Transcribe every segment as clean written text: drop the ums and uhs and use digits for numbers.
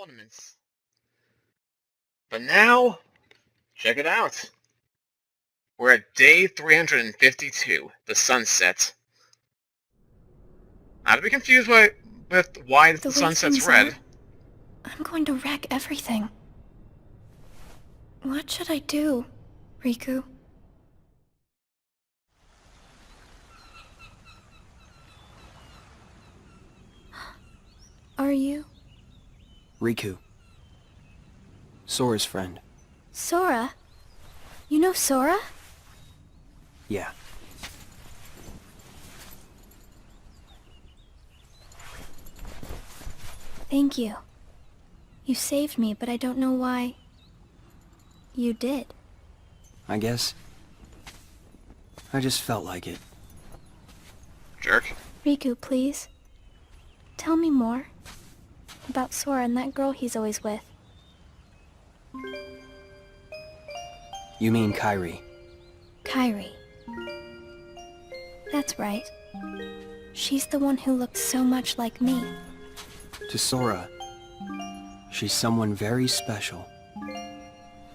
tournaments. But now, check it out. We're at day 352, the sunset. Not to be confused with why the sunset's red. I'm going to wreck everything. What should I do, Riku? Are you? Riku. Sora's friend. Sora? You know Sora? Yeah. Thank you. You saved me, but I don't know why... you did. I guess... I just felt like it. Jerk. Riku, please. Tell me more. About Sora and that girl he's always with. You mean Kairi? Kairi. That's right. She's the one who looked so much like me. To Sora, she's someone very special.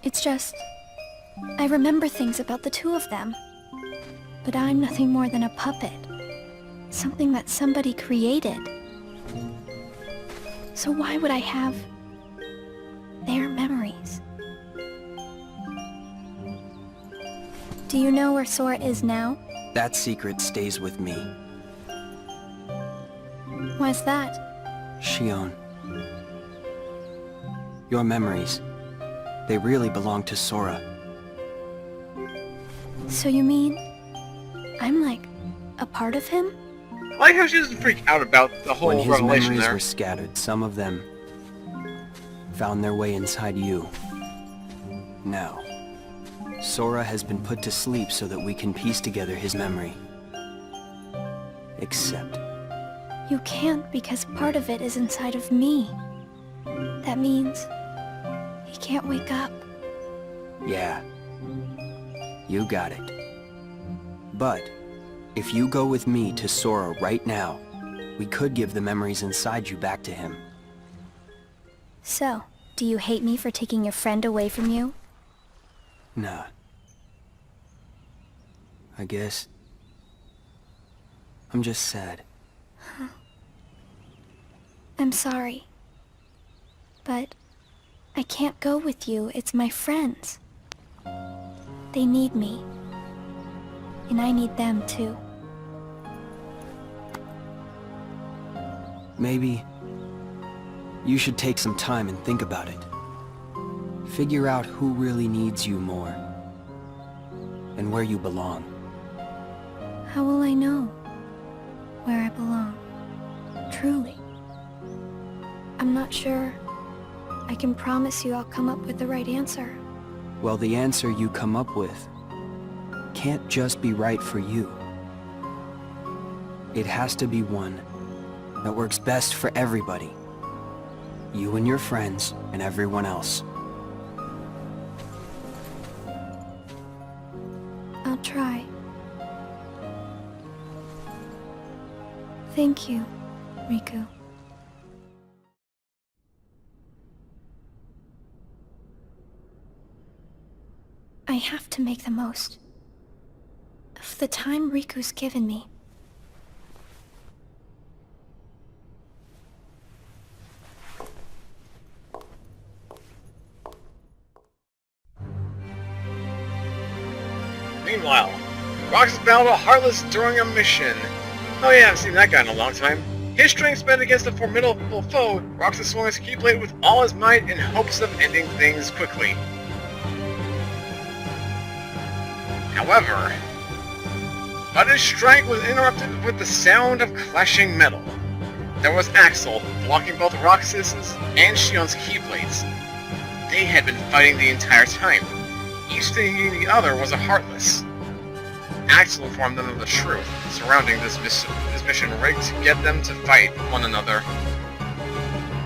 It's just... I remember things about the two of them. But I'm nothing more than a puppet. Something that somebody created. So why would I have... their memories? Do you know where Sora is now? That secret stays with me. Why's that? Shion. Your memories. They really belong to Sora. So you mean... I'm like... a part of him? I like how she doesn't freak out about the whole When his revelation memories there. were scattered, some of them found their way inside you. Now, Sora has been put to sleep so that we can piece together his memory. Except... You can't because part of it is inside of me. That means... he can't wake up. yeah. You got it. But, if you go with me to Sora right now, we could give the memories inside you back to him. So, do you hate me for taking your friend away from you? Nah. I guess... I'm just sad. I'm sorry. But... I can't go with you, it's my friends. They need me. And I need them too. Maybe... you should take some time and think about it. Figure out who really needs you more. And where you belong. How will I know where I belong? Truly. I'm not sure. I can promise you I'll come up with the right answer. Well, the answer you come up with can't just be right for you. It has to be one that works best for everybody. You and your friends, and everyone else. I'll try. Thank you, Riku. I have to make the most of the time Riku's given me. Meanwhile, Roxas battled a Heartless during a mission. Oh yeah, I haven't seen that guy in a long time. His strength spent against a formidable foe, Roxas swung his keyblade with all his might in hopes of ending things quickly. However, his strike was interrupted with the sound of clashing metal. There was Axel, blocking both Roxas' and Shion's keyblades. They had been fighting the entire time, each thinking the other was a Heartless. Axel informed them of the truth surrounding this mission rigged to get them to fight one another.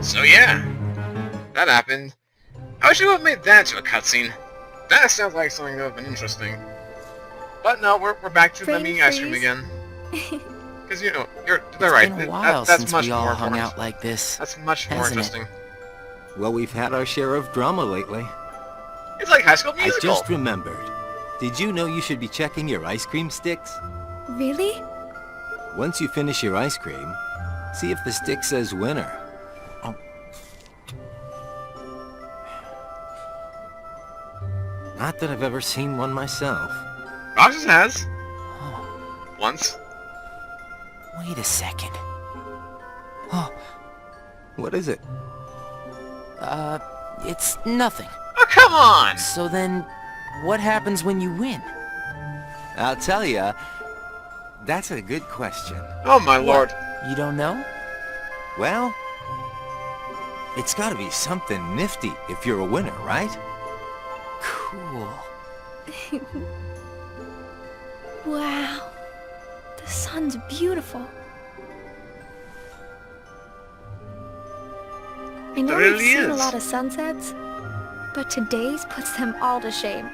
So yeah, that happened. I wish you would have made that into a cutscene. That sounds like something that would have been interesting. But no, we're back to them eating ice cream again. Because they're right. It's been a while that's since much we all more hung important. out like this. That's much more hasn't it? interesting. Well, we've had our share of drama lately. It's like High School I Musical. just remembered. Did you know you should be checking your ice cream sticks? Really? Once you finish your ice cream, see if the stick says winner. Oh. Not that I've ever seen one myself. Roxas has. Once. Wait a second. What is it? It's nothing. Oh, come on! So then, what happens when you win? I'll tell ya. That's a good question. Oh my lord. You don't know? Well, it's gotta be something nifty if you're a winner, right? Cool. Wow. The sun's beautiful. I know It we've really seen a is. lot of sunsets, but today's puts them all to shame.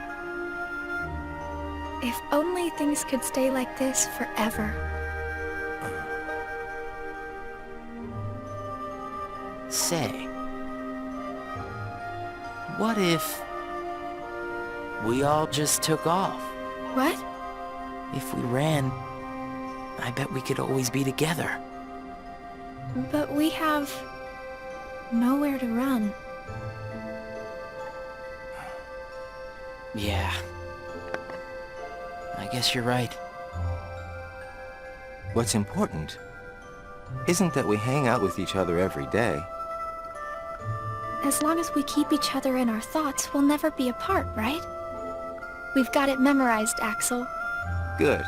If only things could stay like this forever. Say, what if we all just took off? What? If we ran, I bet we could always be together. But we have nowhere to run. Yeah. I guess you're right. What's important isn't that we hang out with each other every day. As long as we keep each other in our thoughts, we'll never be apart, right? We've got it memorized, Axel. Good.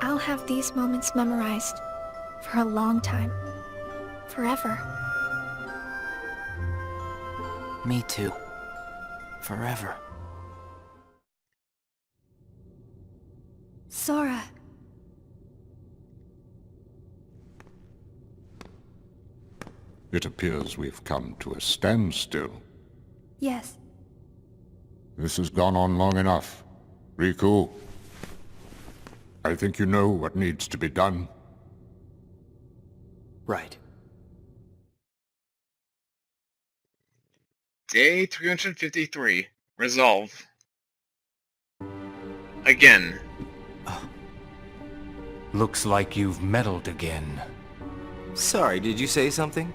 I'll have these moments memorized for a long time. Forever. Me too. Forever. Sora. It appears we've come to a standstill. Yes. This has gone on long enough. Riku, I think you know what needs to be done. Right. Day 353. Resolve. Again. Looks like you've meddled again. Sorry, did you say something?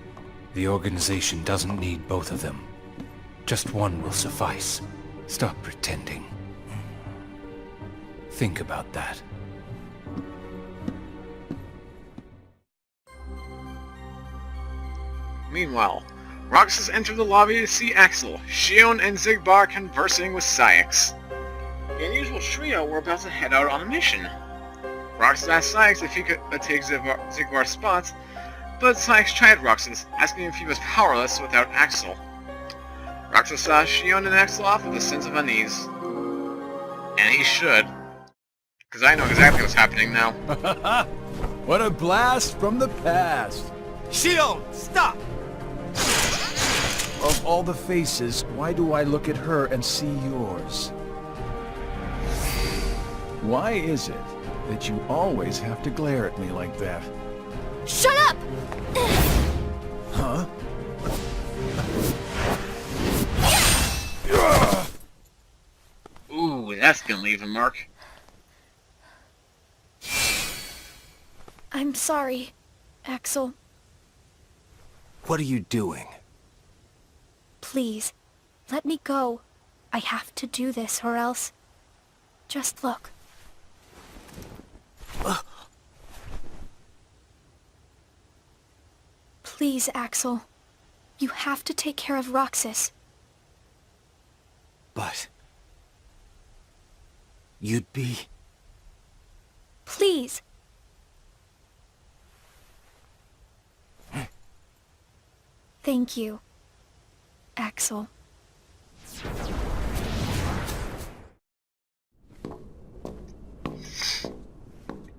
The organization doesn't need both of them. Just one will suffice. Stop pretending. Think about that. Meanwhile, Roxas entered the lobby to see Axel, Shion, and Zigbar conversing with Syx. The unusual trio were about to head out on a mission. Roxas asked Syx if he could take Zigbar's spot, but Syx chided Roxas, asking if he was powerless without Axel. Roxas saw Shion and Axel off with a sense of unease. And he should. Because I know exactly what's happening now. What a blast from the past! Shion, stop! Of all the faces, why do I look at her and see yours? Why is it that you always have to glare at me like that? Shut up! Huh? Ooh, that's gonna leave a mark. I'm sorry, Axel. What are you doing? Please, let me go. I have to do this or else... Just look. Please, Axel. You have to take care of Roxas. But... you'd be... Please. Thank you, Axel.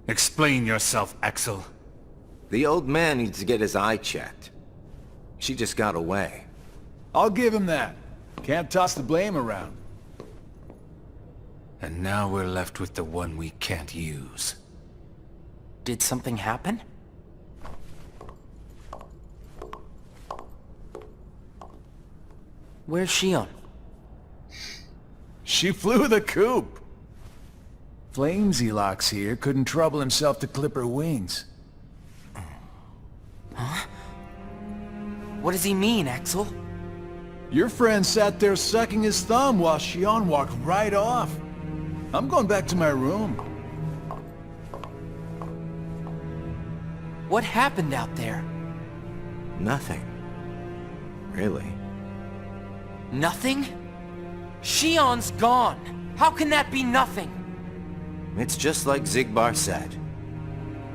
Explain yourself, Axel. The old man needs to get his eye checked. She just got away. I'll give him that. Can't toss the blame around. And now we're left with the one we can't use. Did something happen? Where's Shion? She flew the coop. Flamesy Locks here couldn't trouble himself to clip her wings. Huh? What does he mean, Axel? Your friend sat there sucking his thumb while Shion walked right off. I'm going back to my room. What happened out there? Nothing. Really? Nothing? Shion's gone. How can that be nothing? It's just like Zigbar said.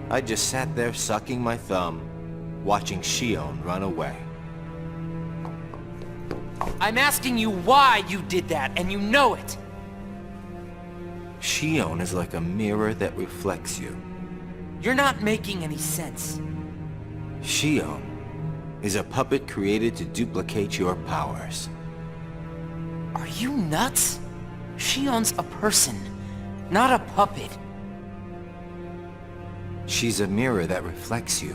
I just sat there sucking my thumb, watching Shion run away. I'm asking you why you did that, and you know it. Shion is like a mirror that reflects you. You're not making any sense. Shion is a puppet created to duplicate your powers. Are you nuts? Shion's a person, not a puppet. She's a mirror that reflects you.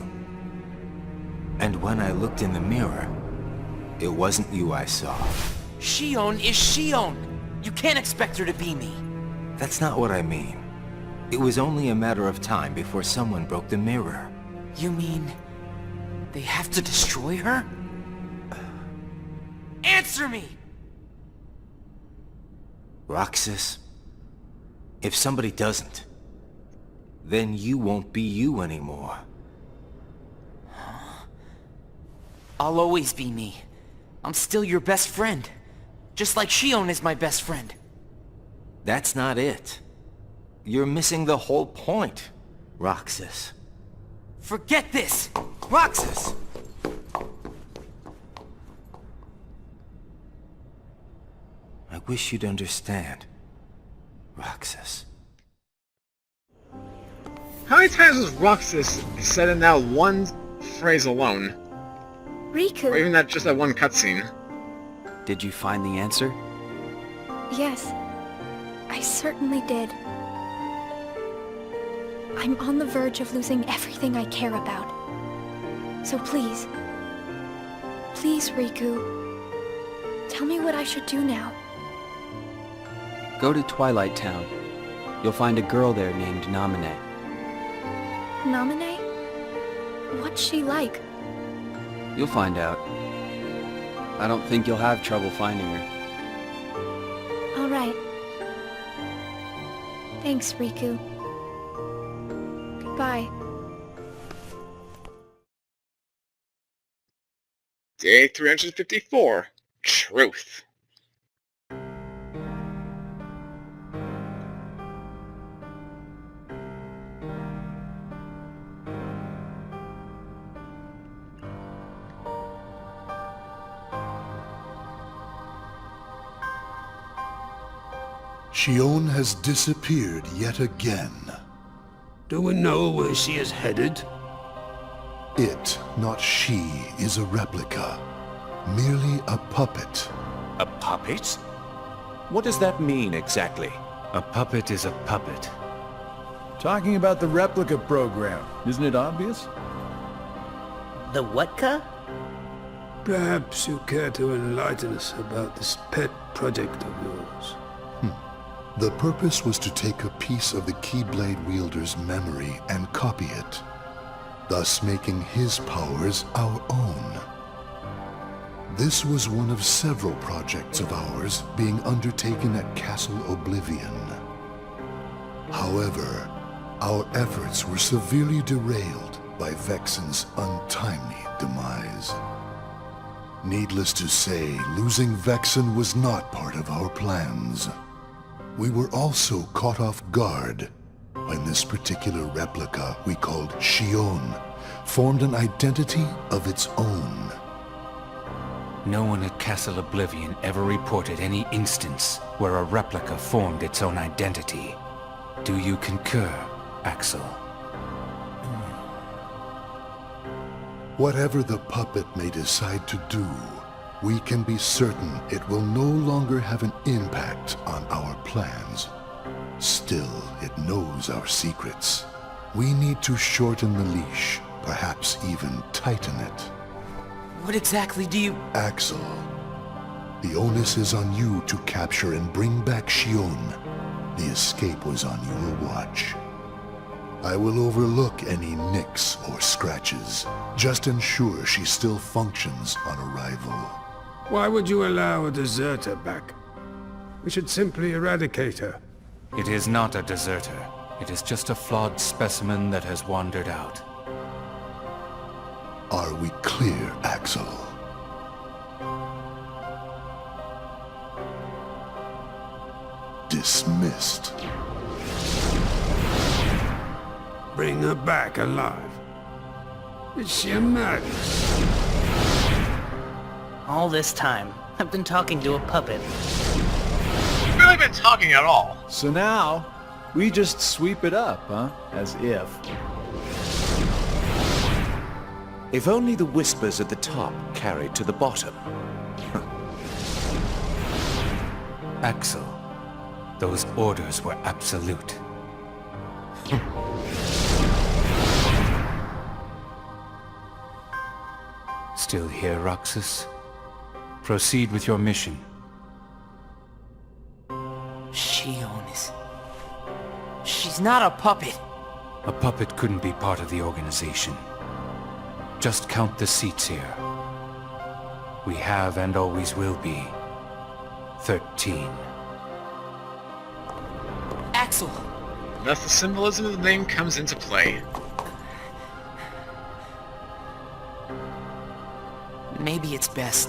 And when I looked in the mirror, it wasn't you I saw. Shion is Shion. You can't expect her to be me. That's not what I mean. It was only a matter of time before someone broke the mirror. You mean they have to destroy her? Answer me! Roxas, if somebody doesn't, then you won't be you anymore. I'll always be me. I'm still your best friend. Just like Shion is my best friend. That's not it. You're missing the whole point, Roxas. Forget this! Roxas! I wish you'd understand, Roxas. How many times was Roxas said in that one phrase alone? Or Riku. even just that one cutscene? Did you find the answer? Yes, I certainly did. I'm on the verge of losing everything I care about. So please, Riku, tell me what I should do now. Go to Twilight Town. You'll find a girl there named Namine. Namine? What's she like? You'll find out. I don't think you'll have trouble finding her. All right. Thanks, Riku. Goodbye. Day 354. Truth. Shion has disappeared yet again. Do we know where she is headed? It, not she, is a replica. Merely a puppet. A puppet? What does that mean exactly? A puppet is a puppet. Talking about the replica program, isn't it obvious? The what-ka? Perhaps you care to enlighten us about this pet project of yours. The purpose was to take a piece of the Keyblade wielder's memory and copy it, thus making his powers our own. This was one of several projects of ours being undertaken at Castle Oblivion. However, our efforts were severely derailed by Vexen's untimely demise. Needless to say, losing Vexen was not part of our plans. We were also caught off guard when this particular replica we called Shion formed an identity of its own. No one at Castle Oblivion ever reported any instance where a replica formed its own identity. Do you concur, Axel? Whatever the puppet may decide to do, we can be certain it will no longer have an impact on our plans. Still, it knows our secrets. We need to shorten the leash, perhaps even tighten it. What exactly do you... Axel, The onus is on you to capture and bring back Shion. The escape was on your watch. I will overlook any nicks or scratches. Just ensure she still functions on arrival. Why would you allow a deserter back? We should simply eradicate her. It is not a deserter. It is just a flawed specimen that has wandered out. Are we clear, Axel? Dismissed. Bring her back alive. Is she a madness? All this time, I've been talking to a puppet. We've really been talking at all. So now, we just sweep it up, huh? As if. If only the whispers at the top carried to the bottom. Axel, those orders were absolute. Still here, Roxas? Proceed with your mission. Shion is... She's not a puppet. A puppet couldn't be part of the organization. Just count the seats here. We have and always will be 13. Axel! Thus the symbolism of the name comes into play. Maybe it's best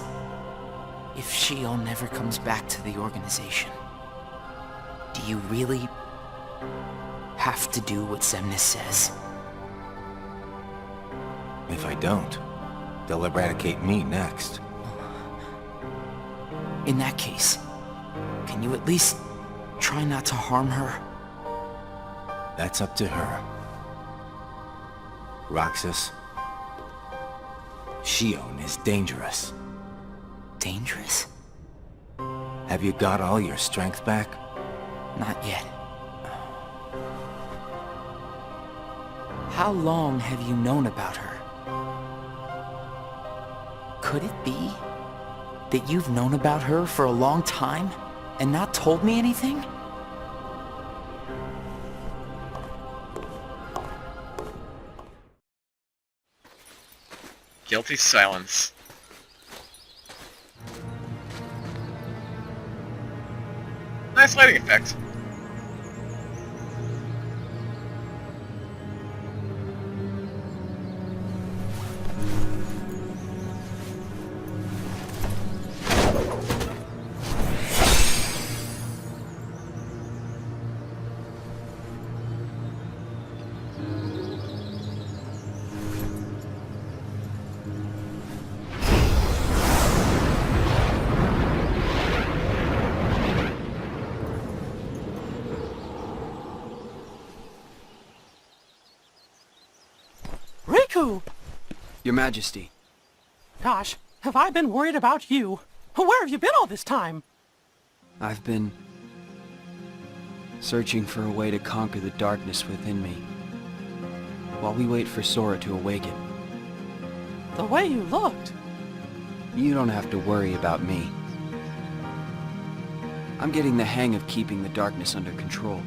if Shion never comes back to the organization. Do you really have to do what Xemnas says? If I don't, they'll eradicate me next. In that case, can you at least try not to harm her? That's up to her. Roxas, Shion is dangerous. Dangerous? Have you got all your strength back? Not yet. How long have you known about her? Could it be that you've known about her for a long time and not told me anything? Guilty silence. Nice lighting effect. Your Majesty. Gosh, have I been worried about you? Where have you been all this time? I've been searching for a way to conquer the darkness within me, while we wait for Sora to awaken. The way you looked. You don't have to worry about me. I'm getting the hang of keeping the darkness under control.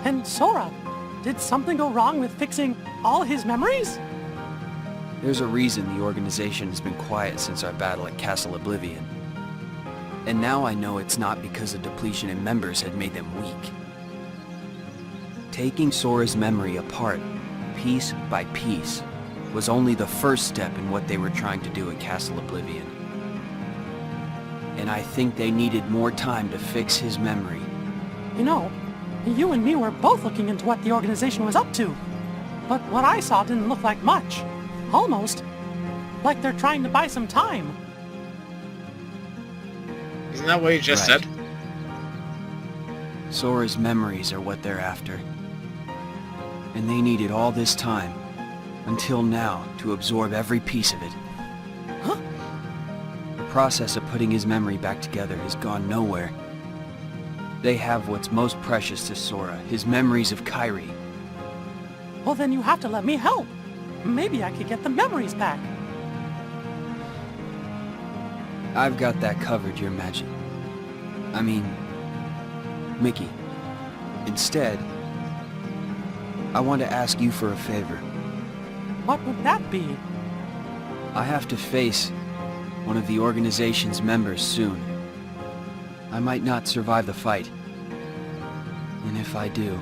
And Sora, did something go wrong with fixing all his memories? There's a reason the organization has been quiet since our battle at Castle Oblivion. And now I know it's not because a depletion in members had made them weak. Taking Sora's memory apart, piece by piece, was only the first step in what they were trying to do at Castle Oblivion. And I think they needed more time to fix his memory. You know, you and me were both looking into what the organization was up to. But what I saw didn't look like much. Almost like they're trying to buy some time. Isn't that what you just Right. said? Sora's memories are what they're after. And they needed all this time, until now, to absorb every piece of it. Huh? The process of putting his memory back together has gone nowhere. They have what's most precious to Sora, his memories of Kairi. Well, then you have to let me help. Maybe I could get the memories back. I've got that covered, Your Majesty. I mean, Mickey. Instead, I want to ask you for a favor. What would that be? I have to face one of the organization's members soon. I might not survive the fight. And if I do,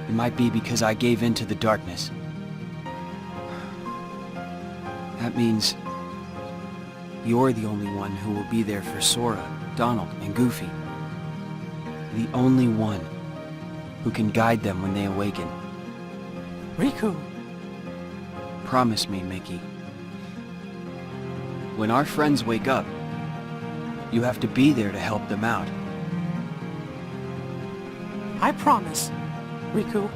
it might be because I gave in to the darkness. That means you're the only one who will be there for Sora, Donald, and Goofy. The only one who can guide them when they awaken. Riku, Promise me, Mickey. When our friends wake up, you have to be there to help them out. I promise. Riku.